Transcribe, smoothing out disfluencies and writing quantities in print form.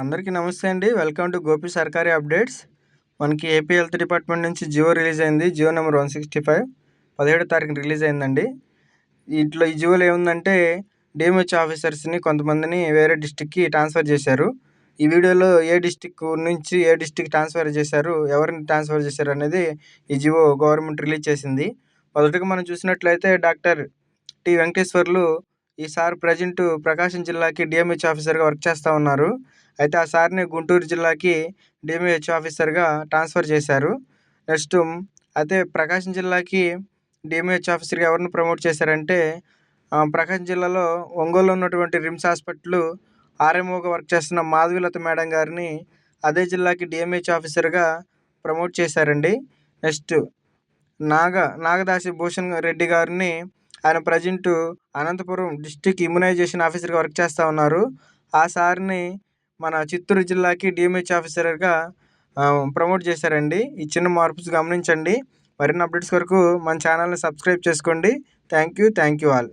అందరికీ నమస్తే అండి. వెల్కమ్ టు గోపి సర్కారీ అప్డేట్స్. మనకి ఏపీ హెల్త్ డిపార్ట్మెంట్ నుంచి జియో రిలీజ్ అయింది. జియో నెంబర్ 165 17వ తారీఖున రిలీజ్ అయిందండి. ఈ జియోలో ఏముందంటే డిఎంహెచ్ ఆఫీసర్స్ని కొంతమందిని వేరే డిస్టిక్కి ట్రాన్స్ఫర్ చేశారు. ఈ వీడియోలో ఏ డిస్టిక్ నుంచి ఏ డిస్టిక్ ట్రాన్స్ఫర్ చేశారు, ఎవరిని ట్రాన్స్ఫర్ చేశారు అనేది ఈ జియో గవర్నమెంట్ రిలీజ్ చేసింది. మొదటగా మనం చూసినట్లయితే డాక్టర్ టి వెంకటేశ్వర్లు ఈ సార్ ప్రజెంట్ ప్రకాశం జిల్లాకి డిఎంహెచ్ ఆఫీసర్గా వర్క్ చేస్తూ ఉన్నారు. అయితే ఆ సార్ని గుంటూరు జిల్లాకి డిఎంహెచ్ ఆఫీసర్గా ట్రాన్స్ఫర్ చేశారు. నెక్స్ట్ అయితే ప్రకాశం జిల్లాకి డిఎంహెచ్ ఆఫీసర్గా ఎవరిని ప్రమోట్ చేశారంటే ప్రకాశం జిల్లాలో ఒంగోలులో ఉన్నటువంటి రిమ్స్ హాస్పిటల్ ఆర్ఎంఓగా వర్క్ చేస్తున్న మాధవీలత మేడం గారిని అదే జిల్లాకి డిఎంహెచ్ ఆఫీసర్గా ప్రమోట్ చేశారండి. నెక్స్ట్ నాగదాసి భూషణ్ రెడ్డి గారిని ఆయన ప్రజెంట్ అనంతపురం డిస్టిక్ ఇమ్యునైజేషన్ ఆఫీసర్గా వర్క్ చేస్తూ ఉన్నారు. ఆ సార్ని మన చిత్తూరు జిల్లాకి డిఎంహెచ్ ఆఫీసర్గా ప్రమోట్ చేశారండి. ఈ చిన్న మార్పుస్ గమనించండి. మరిన్ని అప్డేట్స్ వరకు మన ఛానల్ని సబ్స్క్రైబ్ చేసుకోండి. Thank you all.